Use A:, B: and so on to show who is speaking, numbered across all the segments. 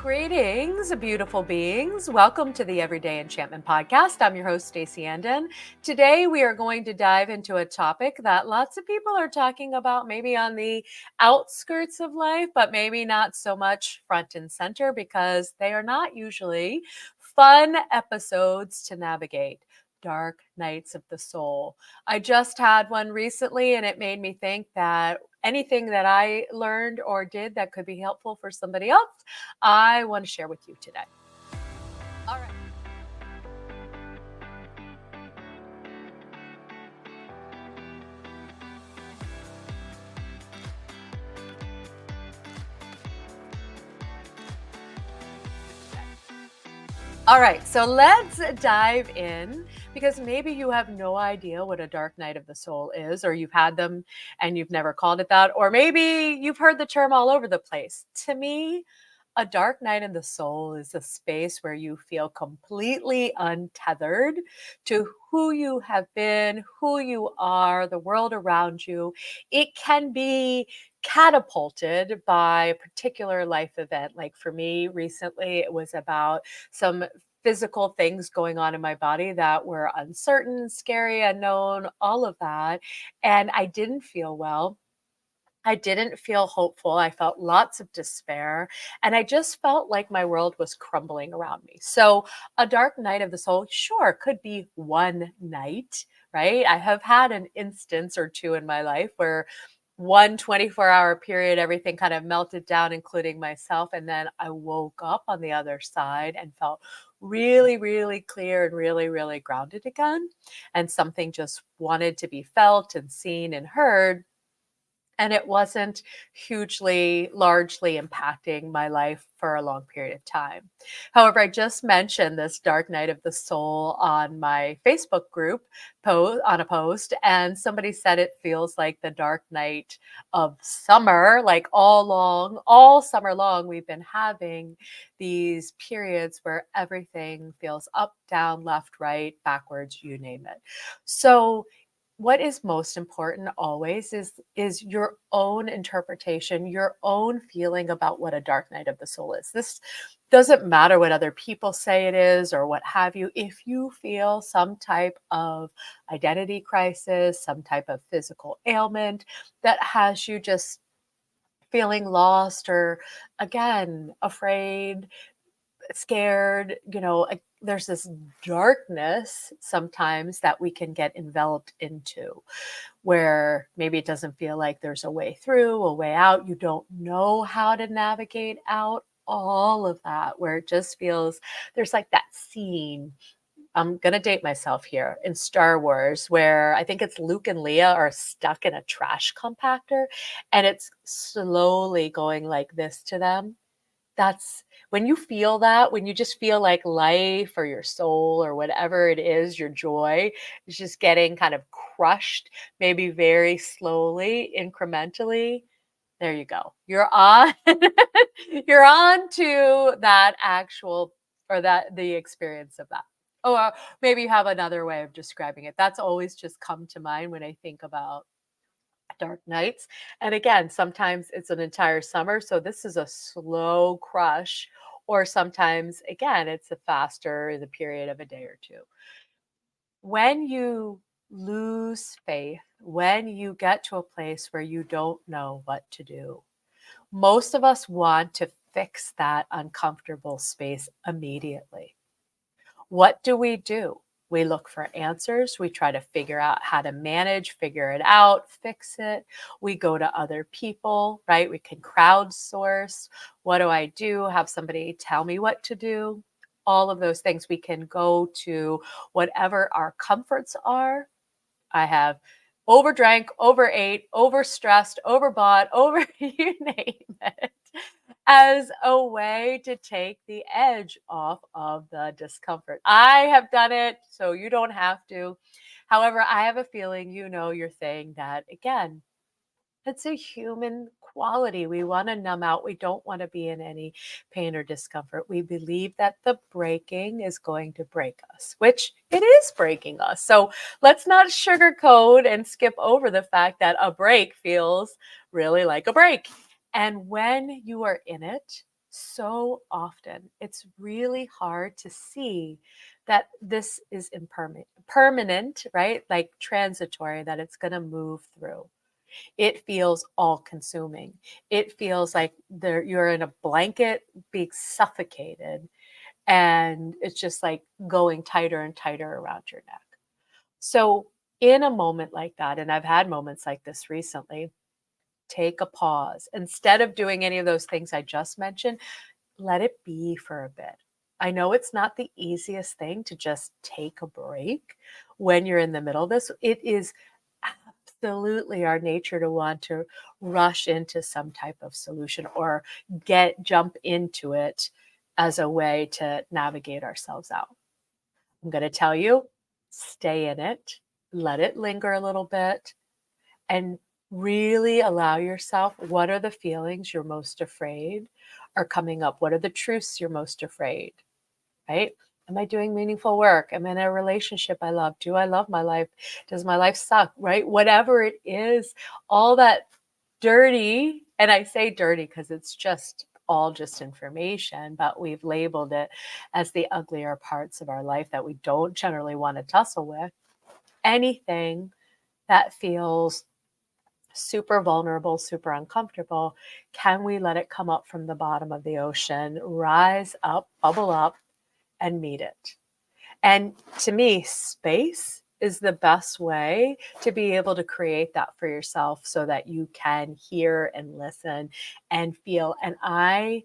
A: Greetings, beautiful beings. Welcome to the Everyday Enchantment Podcast. I'm your host, Stacey Andon. Today, we are going to dive into a topic that lots of people are talking about, maybe on the outskirts of life, but maybe not so much front and center because they are not usually fun episodes to navigate. Dark nights of the soul. I just had one recently, and it made me think that anything that I learned or did that could be helpful for somebody else, I want to share with you today. All right. All right, so let's dive in because maybe you have no idea what a dark night of the soul is, or you've had them and you've never called it that, or maybe you've heard the term all over the place. To me, a dark night in the soul is a space where you feel completely untethered to who you have been, who you are, the world around you. It can be catapulted by a particular life event. Like for me, recently, it was about some physical things going on in my body that were uncertain, scary, unknown, all of that. And I didn't feel well. I didn't feel hopeful. I felt lots of despair. And I just felt like my world was crumbling around me. So, a dark night of the soul, sure, could be one night, right? I have had an instance or two in my life where one 24-hour period, everything kind of melted down, including myself. And then I woke up on the other side and felt really, really clear and really, really grounded again. And something just wanted to be felt and seen and heard, and it wasn't largely impacting my life for a long period of time. However, I just mentioned this dark night of the soul on my Facebook group on a post, and somebody said it feels like the dark night of summer, like all summer long, we've been having these periods where everything feels up, down, left, right, backwards, you name it. So what is most important always is your own interpretation, your own feeling about what a dark night of the soul is. This doesn't matter what other people say it is or what have you. If you feel some type of identity crisis, some type of physical ailment that has you just feeling lost or, again, afraid, scared, there's this darkness sometimes that we can get enveloped into where maybe it doesn't feel like there's a way through, a way out. You don't know how to navigate out all of that, where it just feels there's like that scene. I'm going to date myself here in Star Wars, where I think it's Luke and Leia are stuck in a trash compactor and it's slowly going like this to them. That's when you feel that, when you just feel like life or your soul or whatever it is, your joy is just getting kind of crushed, maybe very slowly, incrementally. There you go. You're on you're on to that actual or that the experience of that. Or maybe you have another way of describing it. That's always just come to mind when I think about dark nights. And again, sometimes it's an entire summer. So this is a slow crush, or sometimes, again, it's a faster in the period of a day or two. When you lose faith, when you get to a place where you don't know what to do, most of us want to fix that uncomfortable space immediately. What do? We look for answers. We try to figure out how to manage, figure it out, fix it. We go to other people, right? We can crowdsource. What do I do? Have somebody tell me what to do. All of those things. We can go to whatever our comforts are. I have overdrank, overate, overstressed, overbought, you name it, as a way to take the edge off of the discomfort. I have done it, so you don't have to. However, I have a feeling you're saying that again. It's a human quality. We want to numb out. We don't want to be in any pain or discomfort. We believe that the breaking is going to break us, which it is breaking us. So let's not sugarcoat and skip over the fact that a break feels really like a break. And when you are in it, so often it's really hard to see that this is impermanent, permanent, right? Like transitory, that it's going to move through. It feels all consuming. It feels like you're in a blanket being suffocated, and it's just like going tighter and tighter around your neck. So, in a moment like that, and I've had moments like this recently, take a pause. Instead of doing any of those things I just mentioned, let it be for a bit. I know it's not the easiest thing to just take a break when you're in the middle of this. It is absolutely our nature to want to rush into some type of solution or jump into it as a way to navigate ourselves out. I'm going to tell you, stay in it, let it linger a little bit, and really allow yourself, what are the feelings you're most afraid are coming up? What are the truths you're most afraid, right? Am I doing meaningful work? Am I in a relationship I love? Do I love my life? Does my life suck, right? Whatever it is, all that dirty, and I say dirty because it's just all just information, but we've labeled it as the uglier parts of our life that we don't generally want to tussle with. Anything that feels super vulnerable, super uncomfortable, can we let it come up from the bottom of the ocean, rise up, bubble up, and meet it? And to me, space is the best way to be able to create that for yourself so that you can hear and listen and feel. And I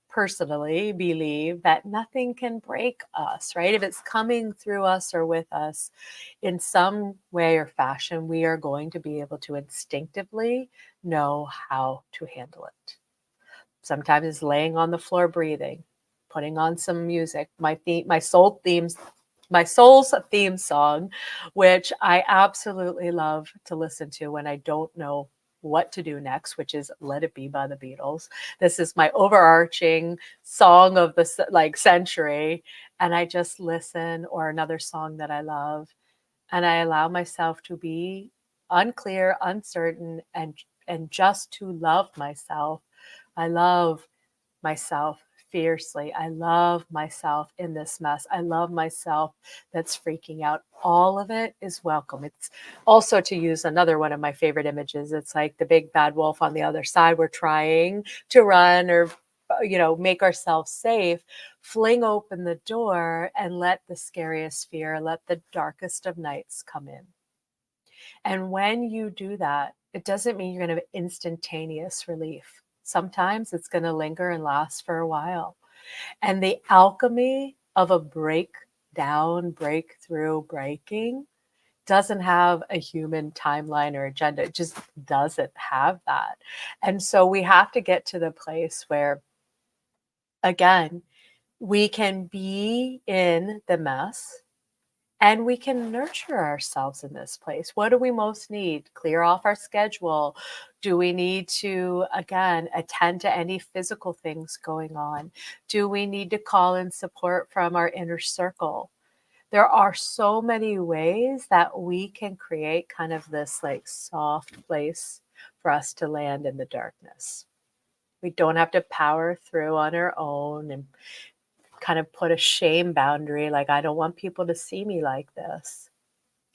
A: personally believe that nothing can break us, right? If it's coming through us or with us in some way or fashion, we are going to be able to instinctively know how to handle it. Sometimes it's laying on the floor breathing, putting on some music. My soul's theme song, which I absolutely love to listen to when I don't know what to do next, which is Let It Be by the Beatles. This is my overarching song of the century, and I just listen, or another song that I love, and I allow myself to be unclear, uncertain, and just to love myself. I love myself fiercely. I love myself in this mess. I love myself that's freaking out. All of it is welcome. It's also, to use another one of my favorite images, it's like the big bad wolf on the other side. We're trying to run or make ourselves safe. Fling open the door and let the scariest fear, let the darkest of nights come in. And when you do that, it doesn't mean you're going to have instantaneous relief. Sometimes it's going to linger and last for a while. And the alchemy of a breakdown, breakthrough, breaking doesn't have a human timeline or agenda. It just doesn't have that. And so we have to get to the place where, again, we can be in the mess and we can nurture ourselves in this place. What do we most need? Clear off our schedule. Do we need to, again, attend to any physical things going on? Do we need to call in support from our inner circle? There are so many ways that we can create kind of this like soft place for us to land in the darkness. We don't have to power through on our own and kind of put a shame boundary, like, I don't want people to see me like this.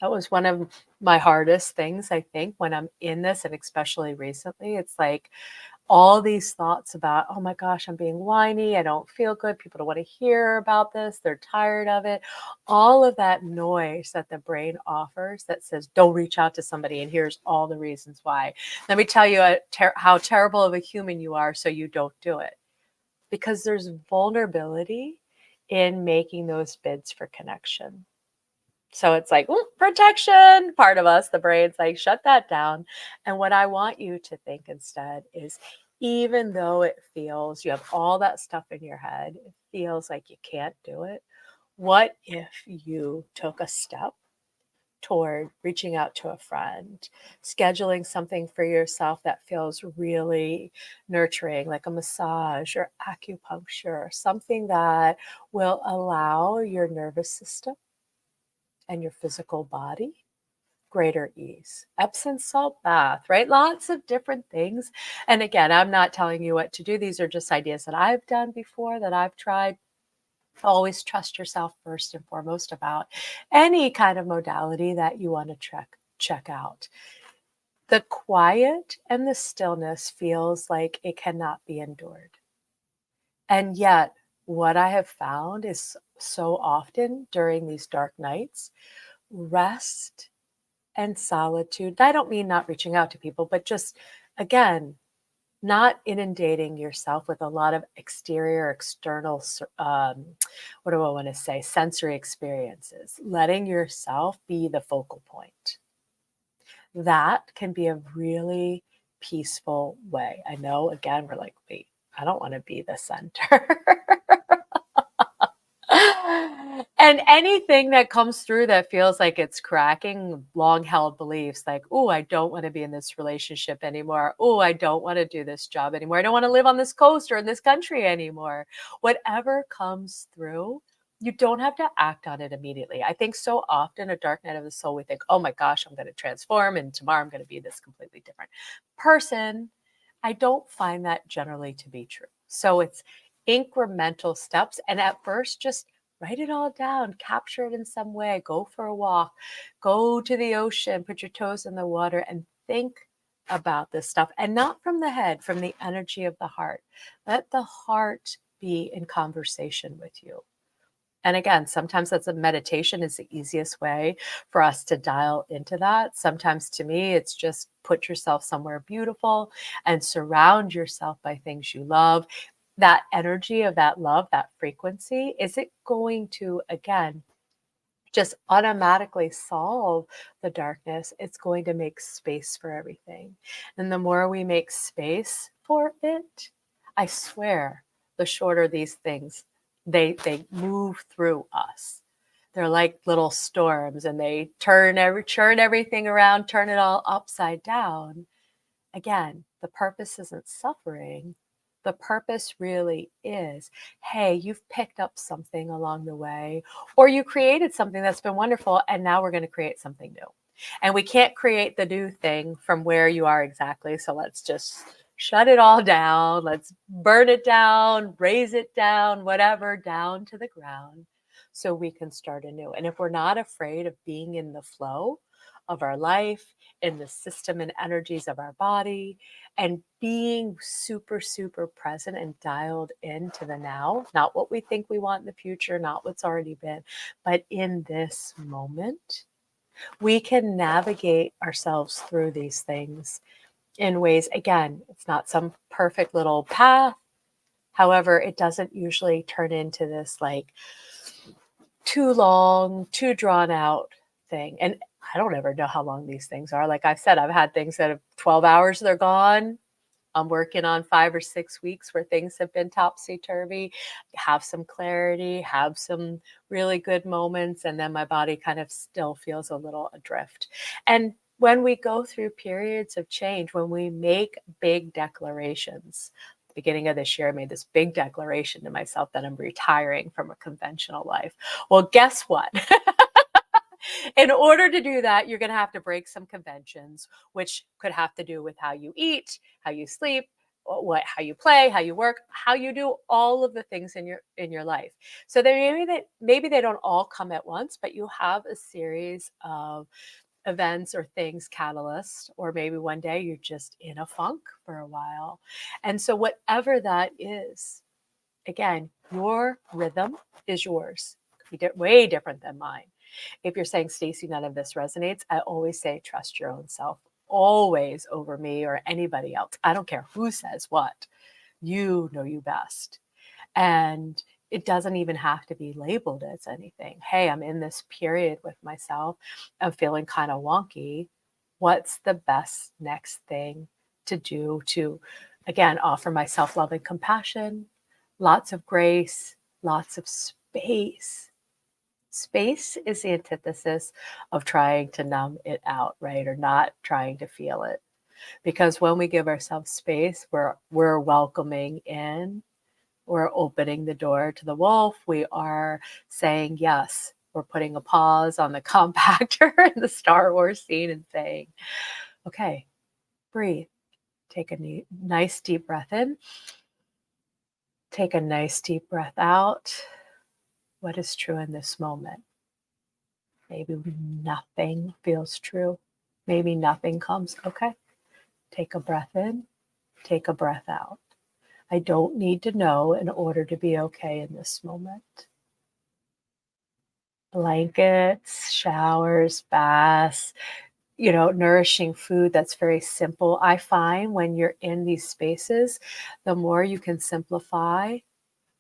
A: That was one of my hardest things, I think, when I'm in this, and especially recently. It's like all these thoughts about, oh my gosh, I'm being whiny. I don't feel good. People don't want to hear about this. They're tired of it. All of that noise that the brain offers that says, don't reach out to somebody. And here's all the reasons why. Let me tell you how terrible of a human you are, so you don't do it. Because there's vulnerability in making those bids for connection. So it's like, ooh, protection, part of us, the brain's like, shut that down. And what I want you to think instead is, even though it feels, you have all that stuff in your head, it feels like you can't do it. What if you took a step toward reaching out to a friend, scheduling something for yourself that feels really nurturing, like a massage or acupuncture, something that will allow your nervous system and your physical body greater ease. Epsom salt bath, right? Lots of different things. And again, I'm not telling you what to do. These are just ideas that I've done before, that I've tried. Always trust yourself first and foremost about any kind of modality that you want to check out. The quiet and the stillness feels like it cannot be endured. And yet, what I have found is so often during these dark nights, rest and solitude. I don't mean not reaching out to people, but just, again, not inundating yourself with a lot of exterior, external, what do I want to say, sensory experiences. Letting yourself be the focal point. That can be a really peaceful way. I know, again, we're like, wait, I don't want to be the center. And anything that comes through that feels like it's cracking long held beliefs, like, oh, I don't want to be in this relationship anymore. Oh, I don't want to do this job anymore. I don't want to live on this coast or in this country anymore. Whatever comes through, you don't have to act on it immediately. I think so often a dark night of the soul, we think, oh my gosh, I'm going to transform and tomorrow I'm going to be this completely different person. I don't find that generally to be true. So it's incremental steps. And at first, just write it all down, capture it in some way, go for a walk, go to the ocean, put your toes in the water and think about this stuff. And not from the head, from the energy of the heart. Let the heart be in conversation with you. And again, sometimes that's a meditation is the easiest way for us to dial into that. Sometimes to me, it's just put yourself somewhere beautiful and surround yourself by things you love. That energy of that love, that frequency, is it going to, again, just automatically solve the darkness? It's going to make space for everything. And the more we make space for it, I swear, the shorter these things, they move through us. They're like little storms and they churn everything around, turn it all upside down. Again, the purpose isn't suffering. The purpose really is, hey, you've picked up something along the way, or you created something that's been wonderful, and now we're going to create something new. And we can't create the new thing from where you are exactly. So let's just shut it all down. Let's burn it down, raise it down, whatever, down to the ground so we can start anew. And if we're not afraid of being in the flow of our life, in the system and energies of our body, and being super, super present and dialed into the now, not what we think we want in the future, not what's already been, but in this moment, we can navigate ourselves through these things in ways, again, it's not some perfect little path. However, it doesn't usually turn into this like too long, too drawn out thing. And I don't ever know how long these things are. Like I've said, I've had things that have 12 hours, they're gone. I'm working on 5 or 6 weeks where things have been topsy-turvy, have some clarity, have some really good moments, and then my body kind of still feels a little adrift. And when we go through periods of change, when we make big declarations, beginning of this year, I made this big declaration to myself that I'm retiring from a conventional life. Well, guess what? In order to do that, you're going to have to break some conventions, which could have to do with how you eat, how you sleep, how you play, how you work, how you do all of the things in your life. So maybe they don't all come at once, but you have a series of events or things, catalysts, or maybe one day you're just in a funk for a while. And so whatever that is, again, your rhythm is yours. It could be way different than mine. If you're saying, Stacey, none of this resonates, I always say, trust your own self, always over me or anybody else. I don't care who says what. You know you best. And it doesn't even have to be labeled as anything. Hey, I'm in this period with myself. I'm feeling kind of wonky. What's the best next thing to do to, again, offer myself love and compassion, lots of grace, lots of space. Space is the antithesis of trying to numb it out, right? Or not trying to feel it. Because when we give ourselves space, we're welcoming in, we're opening the door to the wolf. We are saying, yes, we're putting a pause on the compactor in the Star Wars scene and saying, okay, breathe. Take a nice deep breath in. Take a nice deep breath out. What is true in this moment? Maybe nothing feels true. Maybe nothing comes. Okay. Take a breath in. Take a breath out. I don't need to know in order to be okay in this moment. Blankets, showers, baths, nourishing food that's very simple. I find when you're in these spaces, the more you can simplify,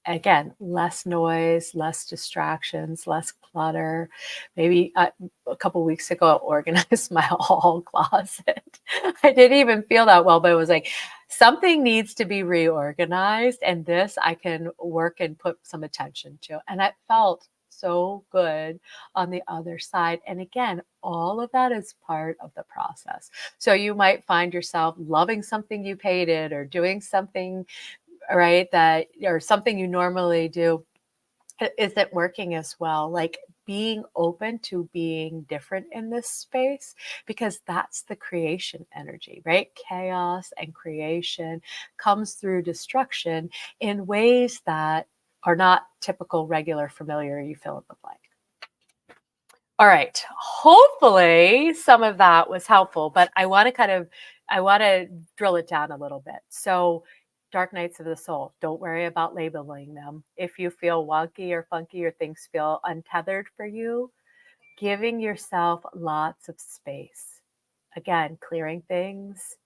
A: again, less noise, less distractions, less clutter. Maybe a couple weeks ago, I organized my hall closet. I didn't even feel that well, but it was like something needs to be reorganized, and this I can work and put some attention to. And it felt so good on the other side. And again, all of that is part of the process. So you might find yourself loving something you hated or doing something, right, that or something you normally do isn't working as well. Like being open to being different in this space, because that's the creation energy, right? Chaos and creation comes through destruction in ways that are not typical, regular, familiar. You fill in the blank. All right. Hopefully some of that was helpful, but I want to drill it down a little bit. So dark nights of the soul, don't worry about labeling them. If you feel wonky or funky or things feel untethered for you, giving yourself lots of space. Again, clearing things,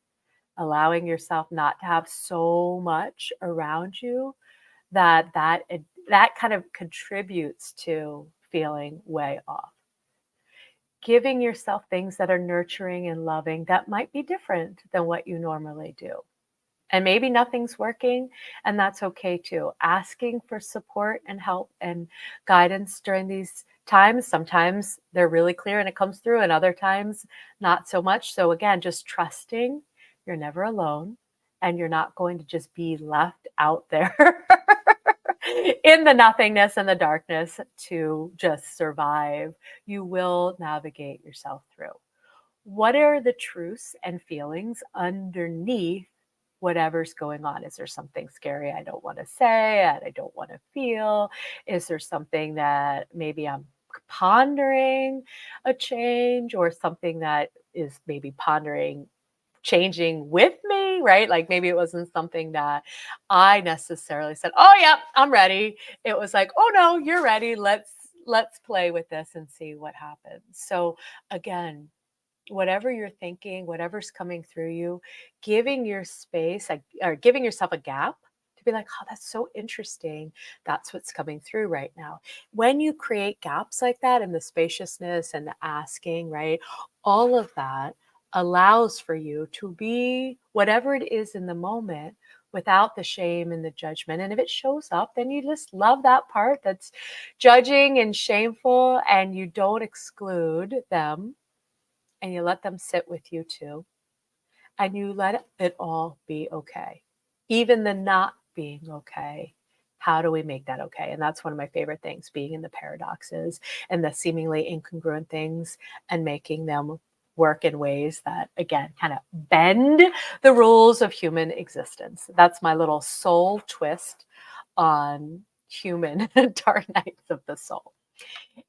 A: allowing yourself not to have so much around you that kind of contributes to feeling way off. Giving yourself things that are nurturing and loving that might be different than what you normally do. And maybe nothing's working, and that's okay too. Asking for support and help and guidance during these times. Sometimes they're really clear and it comes through, and other times not so much. So again, just trusting you're never alone and you're not going to just be left out there in the nothingness and the darkness to just survive. You will navigate yourself through. What are the truths and feelings underneath whatever's going on? Is there something scary I don't want to say and I don't want to feel? Is there something that maybe I'm pondering a change, or something that is maybe pondering changing with me, right? Like maybe it wasn't something that I necessarily said, "Oh yeah, I'm ready." It was like, "Oh no, you're ready. Let's play with this and see what happens." So again, whatever you're thinking, whatever's coming through you, giving your space or giving yourself a gap to be like, oh, that's so interesting. That's what's coming through right now. When you create gaps like that in the spaciousness and the asking, right? All of that allows for you to be whatever it is in the moment without the shame and the judgment. And if it shows up, then you just love that part that's judging and shameful, and you don't exclude them, and you let them sit with you too. And you let it all be okay. Even the not being okay. How do we make that okay? And that's one of my favorite things, being in the paradoxes and the seemingly incongruent things and making them work in ways that, again, kind of bend the rules of human existence. That's my little soul twist on human dark nights of the soul.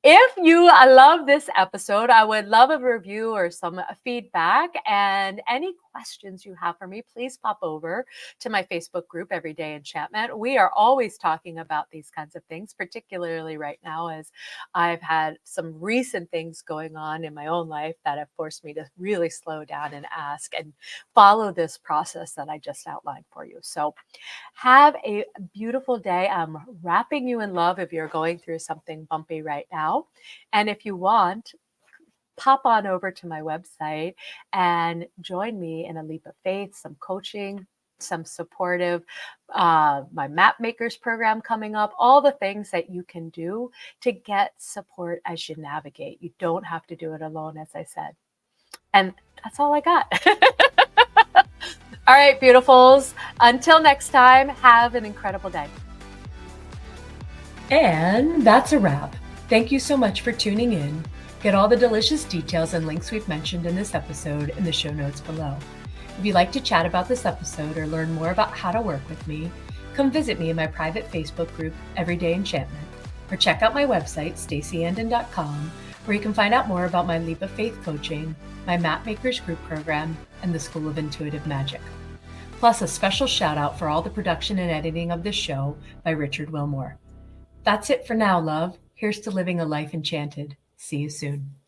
A: If you love this episode, I would love a review or some feedback. And any questions you have for me, please pop over to my Facebook group, Everyday Enchantment. We are always talking about these kinds of things, particularly right now, as I've had some recent things going on in my own life that have forced me to really slow down and ask and follow this process that I just outlined for you. So have a beautiful day. I'm wrapping you in love if you're going through something bumpy right now. And if you want, pop on over to my website and join me in a leap of faith, some coaching, some supportive, my map makers program coming up, all the things that you can do to get support as you navigate. You don't have to do it alone, as I said. And that's all I got. All right, beautifuls. Until next time, have an incredible day. And that's a wrap. Thank you so much for tuning in. Get all the delicious details and links we've mentioned in this episode in the show notes below. If you'd like to chat about this episode or learn more about how to work with me, come visit me in my private Facebook group, Everyday Enchantment, or check out my website, staceyandon.com, where you can find out more about my Leap of Faith coaching, my Map Makers group program, and the School of Intuitive Magic. Plus a special shout out for all the production and editing of this show by Richard Wilmore. That's it for now, love. Here's to living a life enchanted. See you soon.